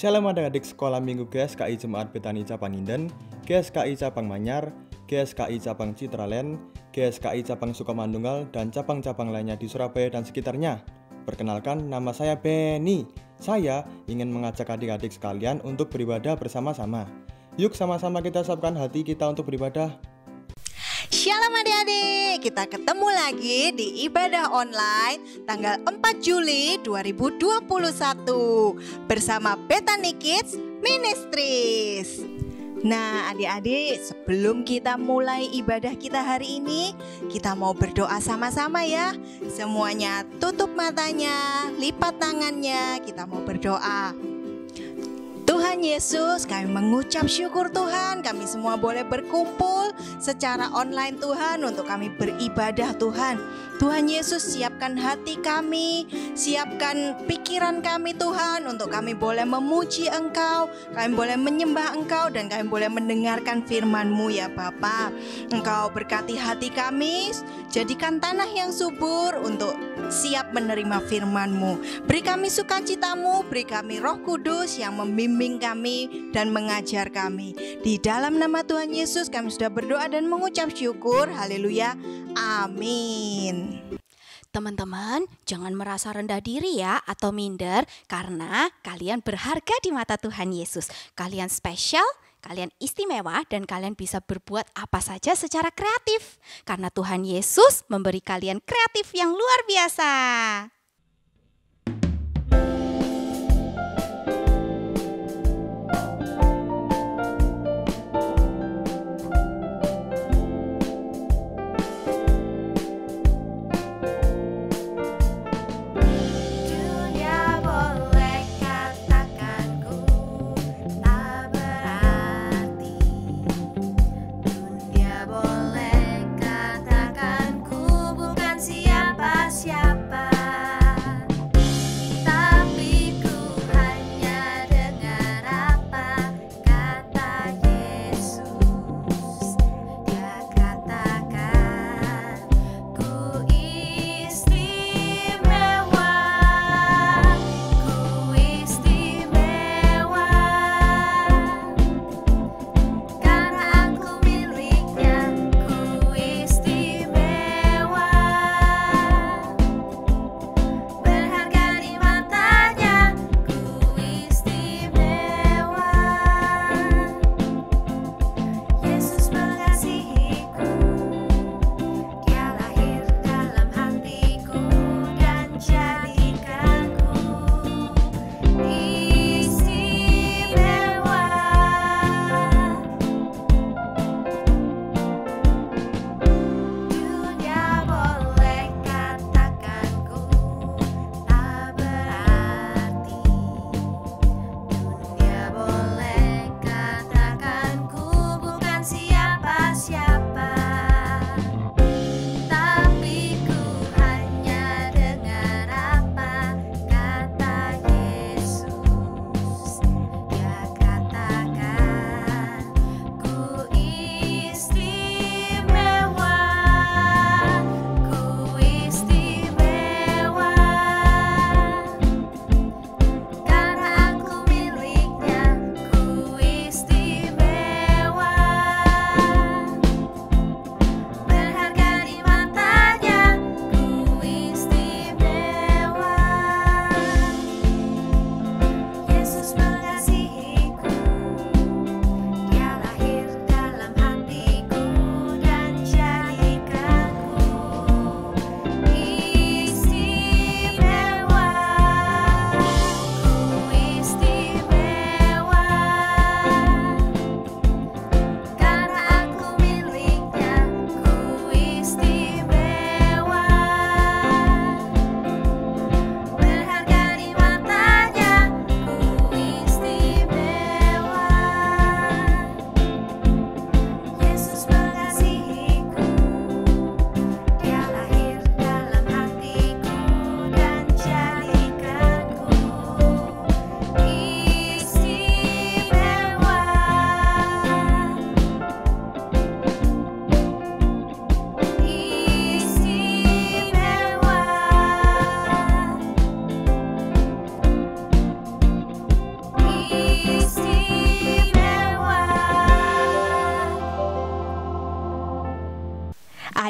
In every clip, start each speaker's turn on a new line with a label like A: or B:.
A: Shalom adik-adik sekolah minggu GSKI Jemaat Betani Cabang Inden, GSKI Cabang Manyar, GSKI Cabang Citraland, GSKI Cabang Sukamandunggal, dan cabang-cabang lainnya di Surabaya dan sekitarnya. Perkenalkan, nama saya Benny. Saya ingin mengajak adik-adik sekalian untuk beribadah bersama-sama. Yuk sama-sama kita siapkan hati kita untuk beribadah.
B: Shalom adik-adik, kita ketemu lagi di ibadah online tanggal 4 Juli 2021 bersama Betani Kids Ministries. Nah adik-adik, sebelum kita mulai ibadah kita hari ini, kita mau berdoa sama-sama ya. Semuanya tutup matanya, lipat tangannya, kita mau berdoa. Tuhan Yesus, kami mengucap syukur Tuhan, kami semua boleh berkumpul secara online Tuhan untuk kami beribadah Tuhan. Tuhan Yesus, siapkan hati kami, siapkan pikiran kami Tuhan, untuk kami boleh memuji Engkau, kami boleh menyembah Engkau, dan kami boleh mendengarkan firman-Mu ya Bapa. Engkau berkati hati kami, jadikan tanah yang subur untuk siap menerima firman-Mu. Beri kami sukacita-Mu, beri kami Roh Kudus yang membimbing kami dan mengajar kami. Di dalam nama Tuhan Yesus kami sudah berdoa dan mengucap syukur. Haleluya. Amin.
C: Teman-teman, jangan merasa rendah diri ya atau minder, karena kalian berharga di mata Tuhan Yesus. Kalian spesial, kalian istimewa, dan kalian bisa berbuat apa saja secara kreatif. Karena Tuhan Yesus memberi kalian kreatif yang luar biasa.
D: Boleh katakan ku bukan siapa-siapa.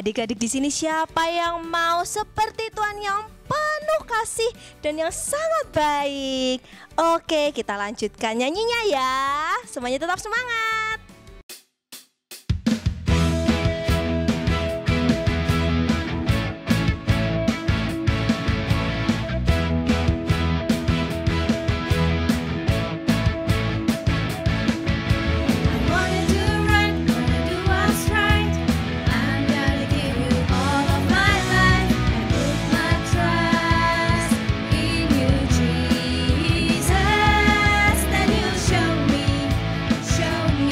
D: Adik-adik di sini siapa yang mau seperti Tuhan yang penuh kasih dan yang sangat baik? Oke, kita lanjutkan nyanyinya ya. Semuanya tetap semangat.
E: Show me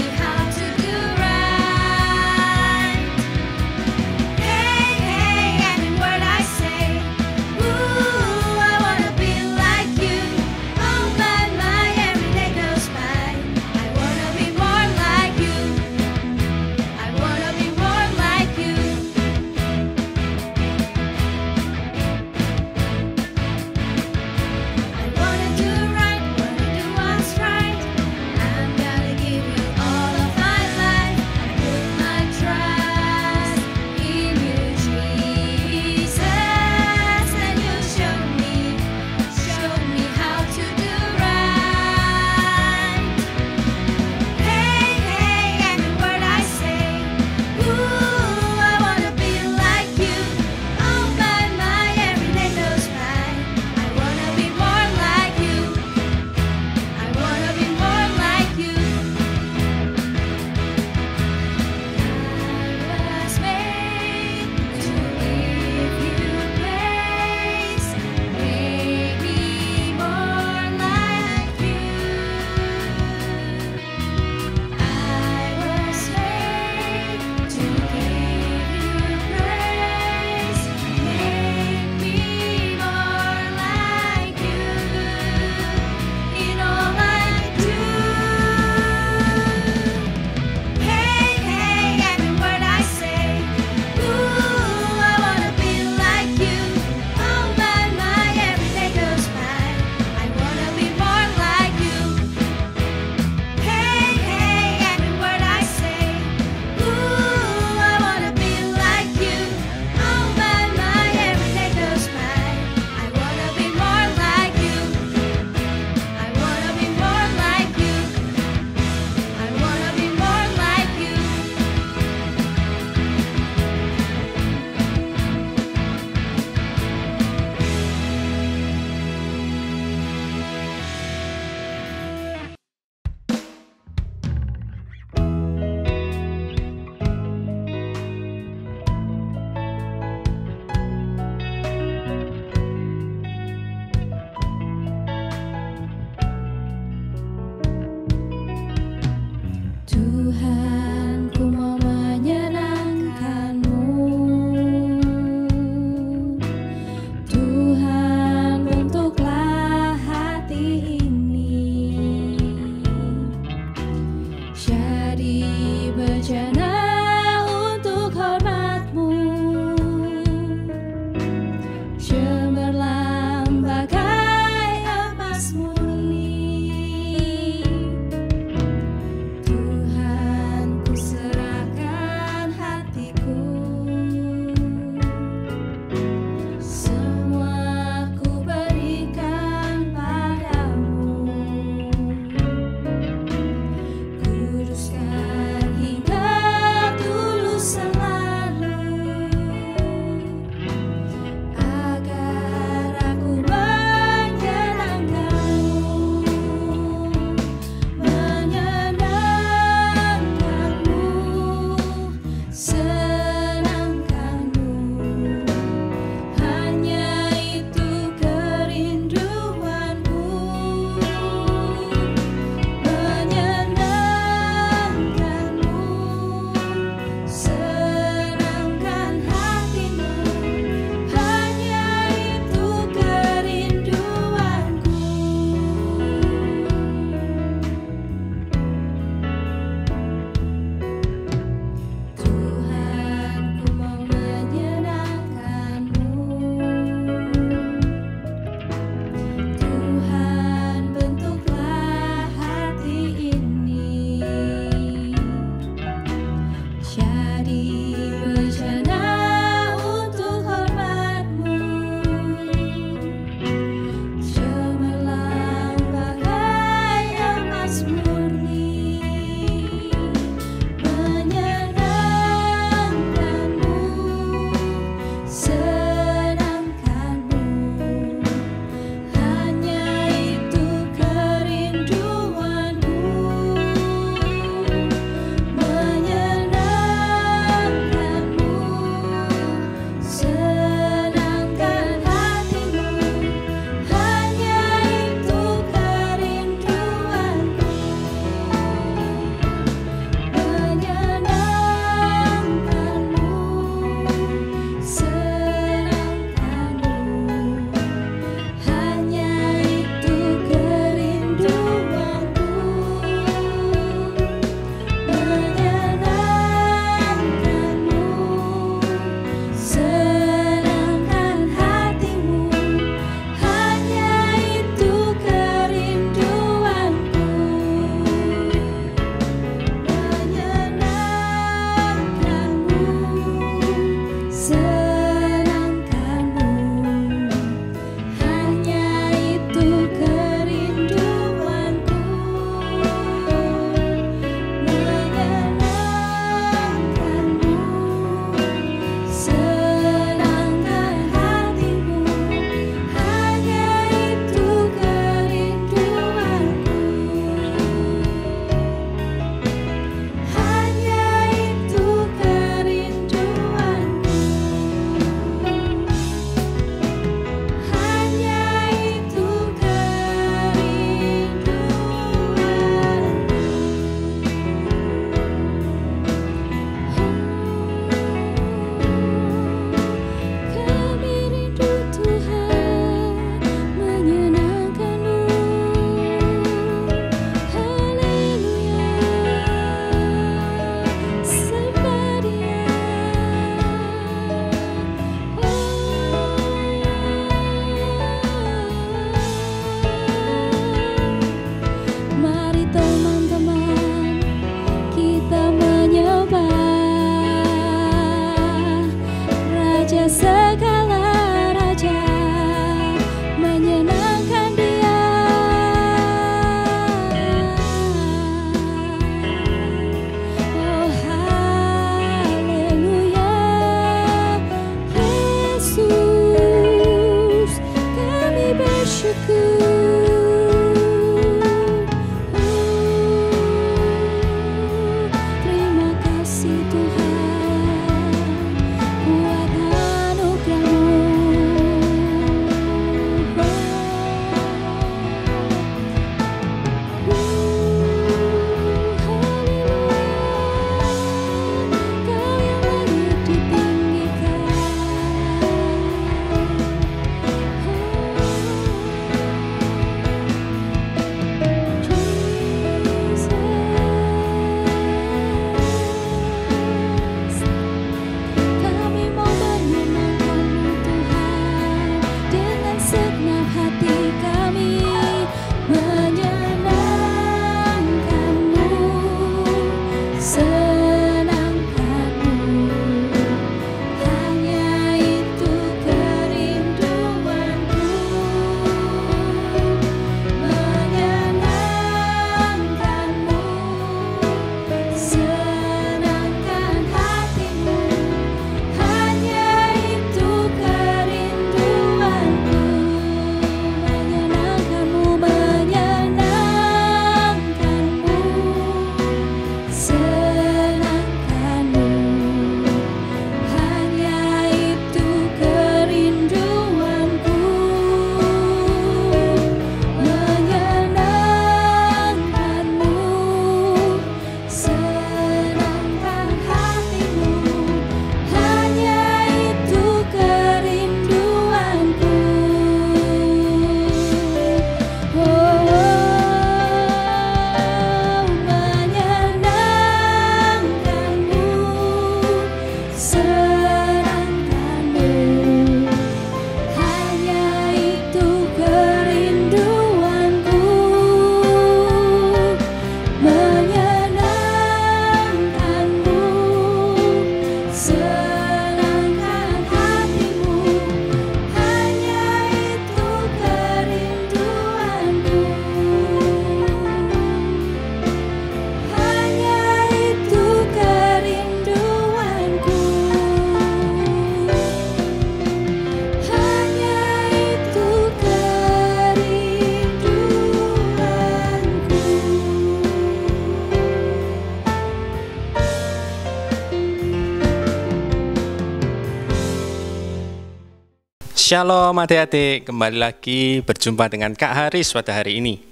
E: Shalom adik-adik, kembali lagi berjumpa dengan Kak Haris pada hari ini.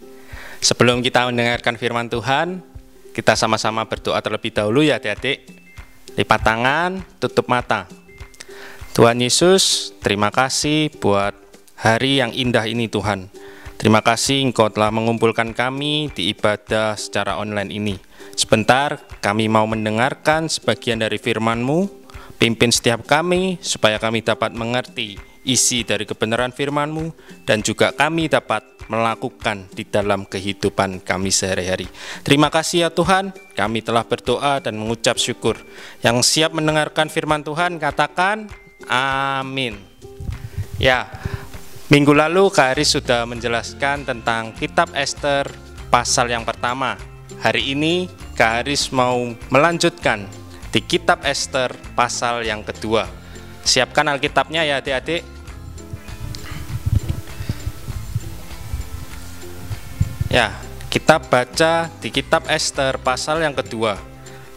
E: Sebelum kita mendengarkan firman Tuhan, kita sama-sama berdoa terlebih dahulu ya adik-adik. Lipat tangan, tutup mata. Tuhan Yesus, terima kasih buat hari yang indah ini Tuhan. Terima kasih Engkau telah mengumpulkan kami di ibadah secara online ini. Sebentar, kami mau mendengarkan sebagian dari firman-Mu. Pimpin setiap kami supaya kami dapat mengerti isi dari kebenaran firman-Mu dan juga kami dapat melakukan di dalam kehidupan kami sehari-hari. Terima kasih ya Tuhan, kami telah berdoa dan mengucap syukur. Yang siap mendengarkan firman Tuhan katakan amin. Ya, minggu lalu Kak Haris sudah menjelaskan tentang kitab Ester pasal yang pertama. Hari ini Kak Haris mau melanjutkan di kitab Ester pasal yang kedua. Siapkan Alkitabnya ya adik-adik. Ya, kita baca di kitab Ester pasal yang kedua,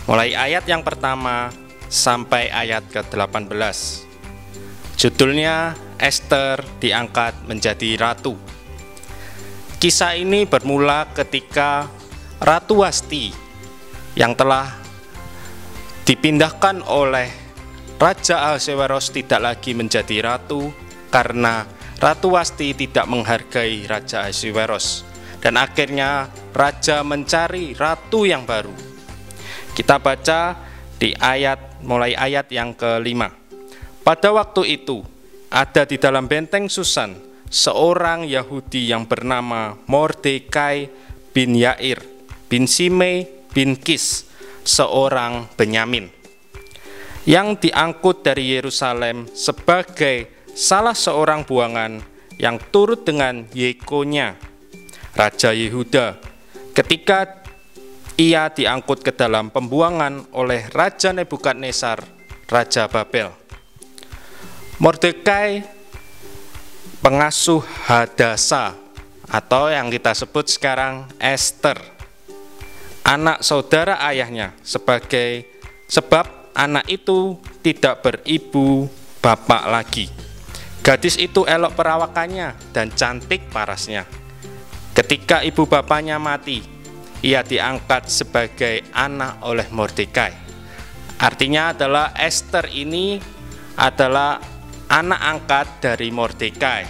E: mulai ayat yang pertama sampai ayat ke-18. Judulnya Ester diangkat menjadi ratu. Kisah ini bermula ketika Ratu Wasti yang telah dipindahkan oleh Raja Ahasweros tidak lagi menjadi ratu karena Ratu Wasti tidak menghargai Raja Ahasweros. Dan akhirnya raja mencari ratu yang baru. Kita baca di mulai ayat yang ke-5. Pada waktu itu ada di dalam benteng Susan seorang Yahudi yang bernama Mordekai bin Yair bin Simei bin Kis, seorang Benyamin, yang diangkut dari Yerusalem sebagai salah seorang buangan yang turut dengan Yekonya, Raja Yehuda, ketika ia diangkut ke dalam pembuangan oleh Raja Nebukadnezar, Raja Babel. Mordekai pengasuh Hadasa, atau yang kita sebut sekarang Ester, anak saudara ayahnya, sebab anak itu tidak beribu bapak lagi. Gadis itu elok perawakannya dan cantik parasnya. Ketika ibu bapaknya mati, ia diangkat sebagai anak oleh Mordekai. Artinya adalah Ester ini adalah anak angkat dari Mordekai.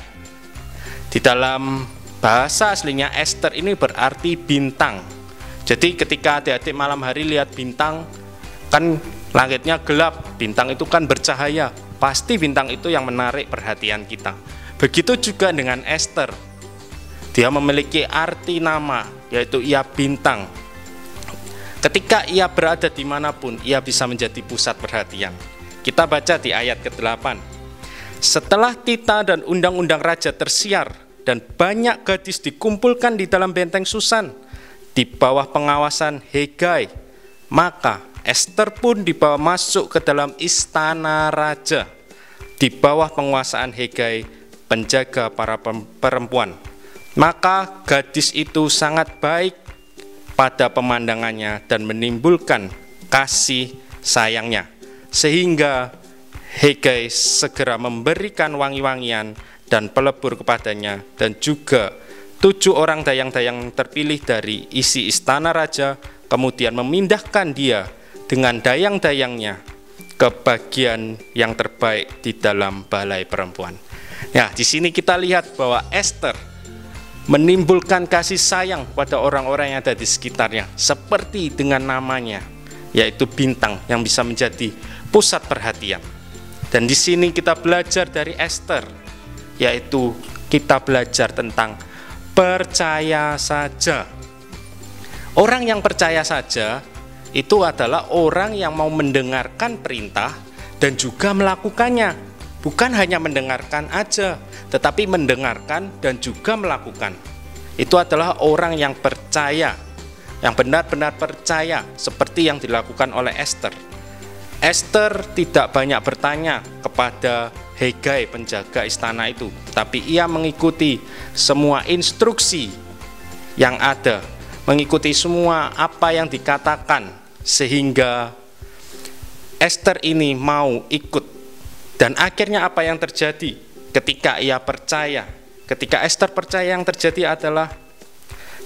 E: Di dalam bahasa aslinya Ester ini berarti bintang. Jadi ketika adik-adik malam hari lihat bintang, kan langitnya gelap, bintang itu kan bercahaya, pasti bintang itu yang menarik perhatian kita. Begitu juga dengan Ester, dia memiliki arti nama, yaitu ia bintang. Ketika ia berada dimanapun, ia bisa menjadi pusat perhatian. Kita baca di ayat ke-8. Setelah titah dan undang-undang raja tersiar, dan banyak gadis dikumpulkan di dalam benteng Susan, di bawah pengawasan Hegai, maka Ester pun dibawa masuk ke dalam istana raja, di bawah penguasaan Hegai, penjaga para perempuan. Maka gadis itu sangat baik pada pemandangannya dan menimbulkan kasih sayangnya, sehingga Hegai segera memberikan wangi-wangian dan pelebur kepadanya, dan juga 7 orang dayang-dayang terpilih dari isi istana raja, kemudian memindahkan dia dengan dayang-dayangnya ke bagian yang terbaik di dalam balai perempuan. Ya, di sini kita lihat bahwa Ester menimbulkan kasih sayang pada orang-orang yang ada di sekitarnya, seperti dengan namanya, yaitu bintang yang bisa menjadi pusat perhatian. Dan di sini kita belajar dari Ester, yaitu kita belajar tentang percaya saja. Orang yang percaya saja itu adalah orang yang mau mendengarkan perintah dan juga melakukannya. Bukan hanya mendengarkan aja, tetapi mendengarkan dan juga melakukan. Itu adalah orang yang percaya, yang benar-benar percaya, seperti yang dilakukan oleh Ester. Ester tidak banyak bertanya kepada Hegai, penjaga istana itu, tapi ia mengikuti semua instruksi yang ada, mengikuti semua apa yang dikatakan, sehingga Ester ini mau ikut. Dan akhirnya apa yang terjadi ketika ia percaya? Ketika Ester percaya, yang terjadi adalah,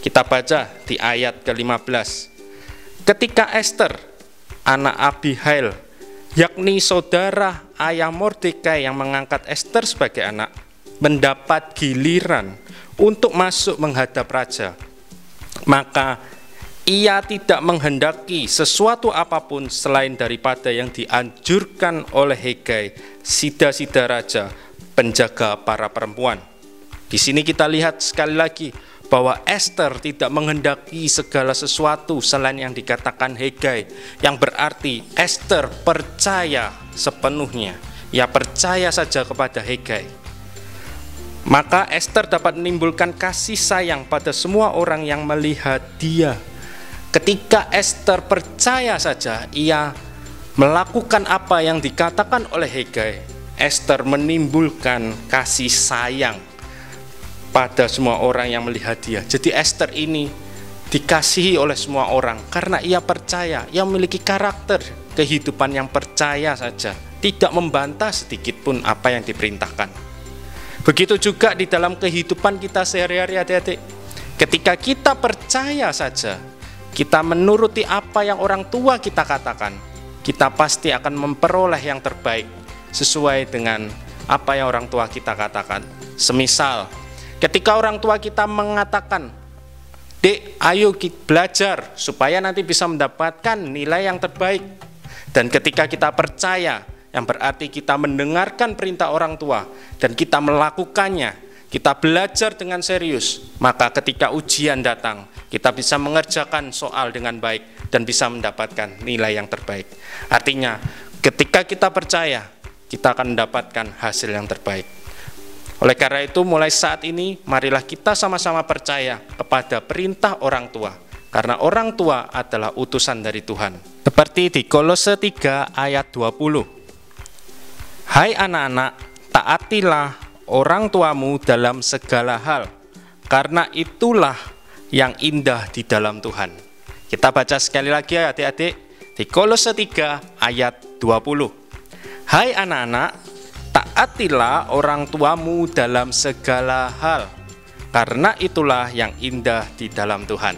E: kita baca di ayat ke-15. Ketika Ester, anak Abihail, yakni saudara ayah Mordekai yang mengangkat Ester sebagai anak, mendapat giliran untuk masuk menghadap raja, maka ia tidak menghendaki sesuatu apapun selain daripada yang dianjurkan oleh Hegai, sida-sida raja, penjaga para perempuan. Di sini kita lihat sekali lagi bahwa Ester tidak menghendaki segala sesuatu selain yang dikatakan Hegai, yang berarti Ester percaya sepenuhnya. Ia percaya saja kepada Hegai. Maka Ester dapat menimbulkan kasih sayang pada semua orang yang melihat dia. Ketika Ester percaya saja, ia melakukan apa yang dikatakan oleh Hegai. Ester menimbulkan kasih sayang pada semua orang yang melihat dia. Jadi Ester ini dikasihi oleh semua orang karena ia percaya, ia memiliki karakter kehidupan yang percaya saja, tidak membantah sedikit pun apa yang diperintahkan. Begitu juga di dalam kehidupan kita sehari-hari, adik-adik. Ketika kita percaya saja, kita menuruti apa yang orang tua kita katakan, kita pasti akan memperoleh yang terbaik sesuai dengan apa yang orang tua kita katakan. Semisal, ketika orang tua kita mengatakan, "Dek, ayo kita belajar supaya nanti bisa mendapatkan nilai yang terbaik." Dan ketika kita percaya, yang berarti kita mendengarkan perintah orang tua dan kita melakukannya, kita belajar dengan serius, maka ketika ujian datang, kita bisa mengerjakan soal dengan baik dan bisa mendapatkan nilai yang terbaik. Artinya, ketika kita percaya, kita akan mendapatkan hasil yang terbaik. Oleh karena itu, mulai saat ini, marilah kita sama-sama percaya kepada perintah orang tua, karena orang tua adalah utusan dari Tuhan. Seperti di Kolose 3 ayat 20. Hai anak-anak, taatilah orang tuamu dalam segala hal, karena itulah yang indah di dalam Tuhan. Kita baca sekali lagi ya adik-adik, di Kolose 3 ayat 20. Hai anak-anak, taatilah orang tuamu dalam segala hal, karena itulah yang indah di dalam Tuhan.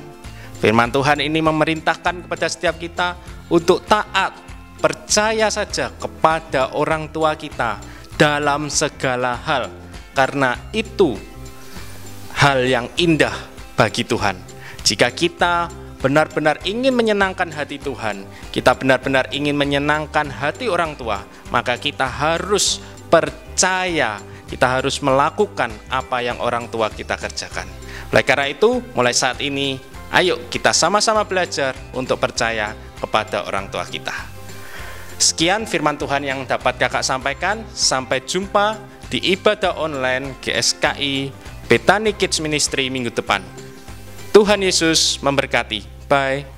E: Firman Tuhan ini memerintahkan kepada setiap kita untuk taat, percaya saja kepada orang tua kita dalam segala hal, karena itu hal yang indah bagi Tuhan. Jika kita benar-benar ingin menyenangkan hati Tuhan, kita benar-benar ingin menyenangkan hati orang tua, maka kita harus percaya, kita harus melakukan apa yang orang tua kita kerjakan. Oleh karena itu, mulai saat ini, ayo kita sama-sama belajar untuk percaya kepada orang tua kita. Sekian firman Tuhan yang dapat kakak sampaikan. Sampai jumpa di ibadah online GSKI Bethany Kids Ministry minggu depan. Tuhan Yesus memberkati. Bye.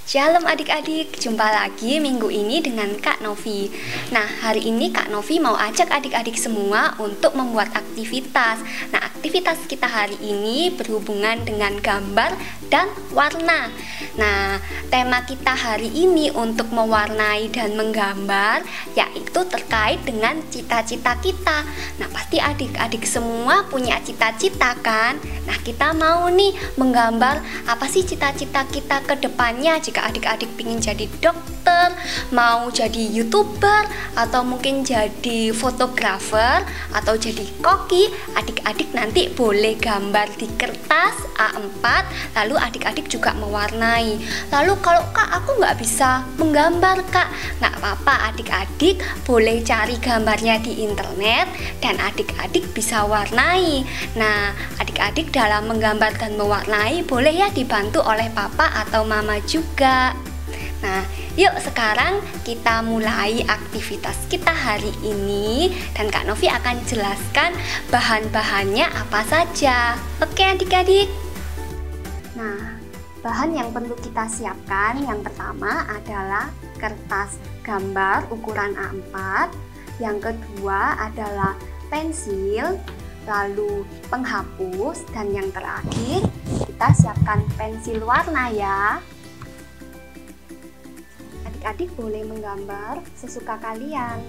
F: Shalom adik-adik, jumpa lagi minggu ini dengan Kak Novi. Nah, hari ini Kak Novi mau ajak adik-adik semua untuk membuat aktivitas. Nah, aktivitas kita hari ini berhubungan dengan gambar dan warna. Nah, tema kita hari ini untuk mewarnai dan menggambar yaitu terkait dengan cita-cita kita. Nah, pasti adik-adik semua punya cita-cita kan? Nah, kita mau nih menggambar apa sih cita-cita kita ke depannya. Jika adik-adik ingin jadi dokter, mau jadi YouTuber, atau mungkin jadi fotografer, atau jadi koki, adik-adik nanti boleh gambar di kertas A4, lalu adik-adik juga mewarnai. Lalu kalau Kak, aku nggak bisa menggambar Kak, nggak apa-apa, adik-adik boleh cari gambarnya di internet dan adik-adik bisa warnai. Nah, adik-adik dalam menggambar dan mewarnai boleh ya dibantu oleh papa atau mama juga. Nah, yuk sekarang kita mulai aktivitas kita hari ini dan Kak Novi akan jelaskan bahan-bahannya apa saja. Oke adik-adik. Nah, bahan yang perlu kita siapkan yang pertama adalah kertas gambar ukuran A4. Yang kedua adalah pensil, lalu penghapus, dan yang terakhir kita siapkan pensil warna ya. Adik-adik boleh menggambar sesuka kalian.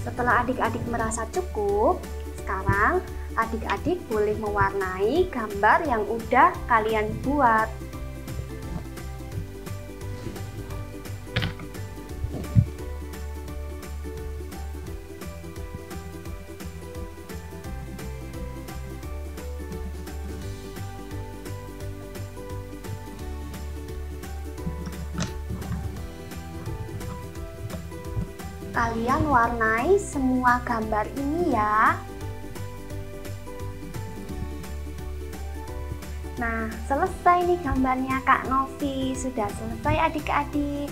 F: Setelah adik-adik merasa cukup, sekarang adik-adik boleh mewarnai gambar yang udah kalian buat. Kalian warnai semua gambar ini ya. Nah, selesai nih gambarnya Kak Novi. Sudah selesai adik-adik.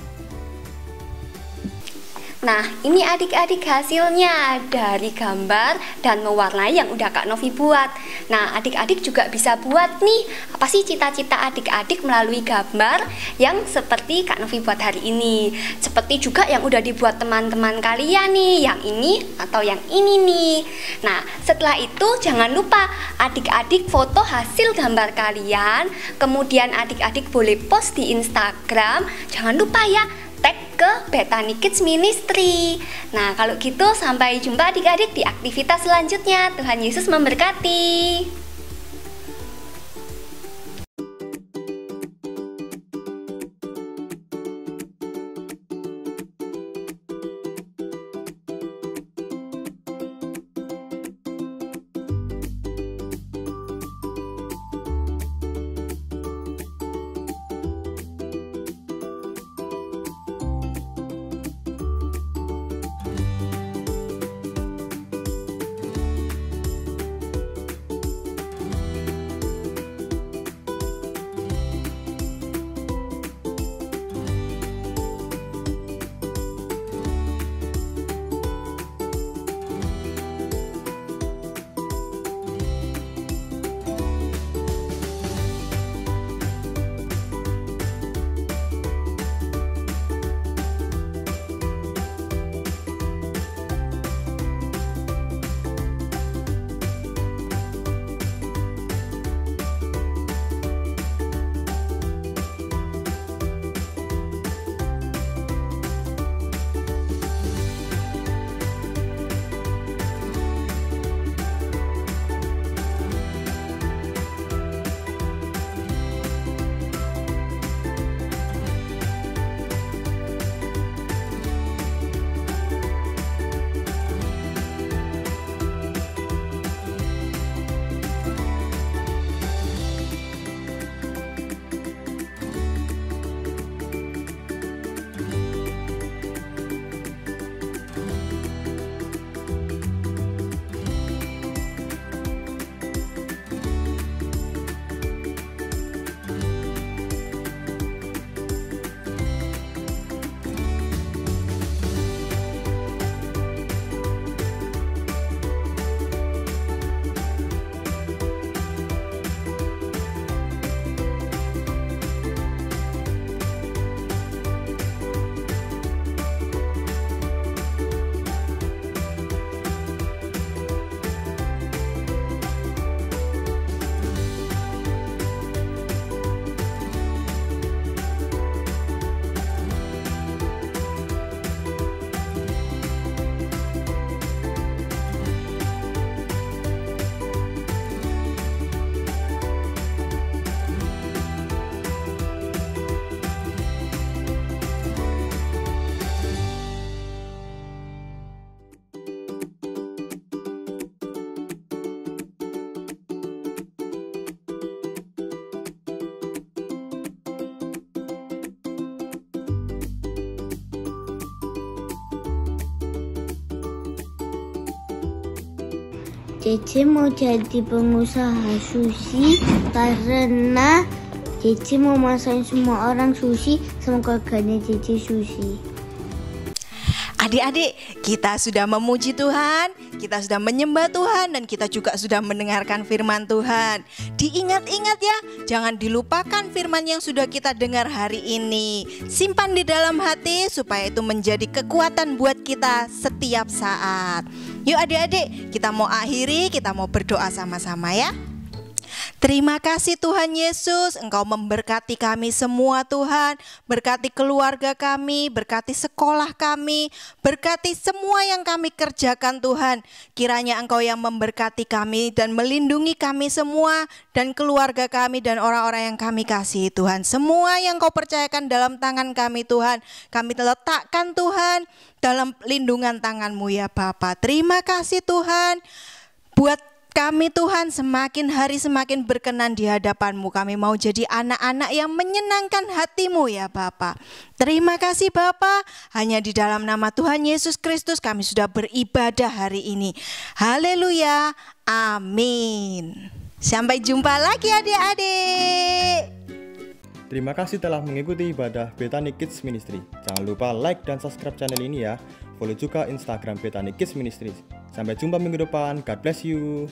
F: Nah, ini adik-adik hasilnya dari gambar dan mewarnai yang udah Kak Novi buat. Nah, adik-adik juga bisa buat nih, apa sih cita-cita adik-adik melalui gambar yang seperti Kak Novi buat hari ini. Seperti juga yang udah dibuat teman-teman kalian nih, yang ini atau yang ini nih. Nah, setelah itu jangan lupa adik-adik foto hasil gambar kalian, kemudian adik-adik boleh post di Instagram. Jangan lupa ya, tag ke Bethany Kids Ministry. Nah, kalau gitu sampai jumpa adik-adik di aktivitas selanjutnya. Tuhan Yesus memberkati.
G: Cece mau jadi pengusaha sushi karena Cece mau masakin semua orang sushi sama keluarganya Cece sushi.
B: Adik-adik, kita sudah memuji Tuhan, kita sudah menyembah Tuhan, dan kita juga sudah mendengarkan firman Tuhan. Diingat-ingat ya, jangan dilupakan firman yang sudah kita dengar hari ini. Simpan di dalam hati supaya itu menjadi kekuatan buat kita setiap saat. Yuk adik-adik, kita mau akhiri, kita mau berdoa sama-sama ya. Terima kasih Tuhan Yesus, Engkau memberkati kami semua Tuhan. Berkati keluarga kami, berkati sekolah kami, berkati semua yang kami kerjakan Tuhan. Kiranya Engkau yang memberkati kami dan melindungi kami semua dan keluarga kami dan orang-orang yang kami kasihi Tuhan. Semua yang Kau percayakan dalam tangan kami Tuhan, kami letakkan Tuhan dalam lindungan tangan-Mu ya Bapa. Terima kasih Tuhan buat kami Tuhan, semakin hari semakin berkenan di hadapan-Mu. Kami mau jadi anak-anak yang menyenangkan hati-Mu ya Bapa. Terima kasih Bapa, hanya di dalam nama Tuhan Yesus Kristus kami sudah beribadah hari ini. Haleluya, amin. Sampai jumpa lagi adik-adik.
A: Terima kasih telah mengikuti ibadah Bethany Kids Ministry. Jangan lupa like dan subscribe channel ini ya. Follow juga Instagram Bethany Kids Ministry. Sampai jumpa minggu depan. God bless you.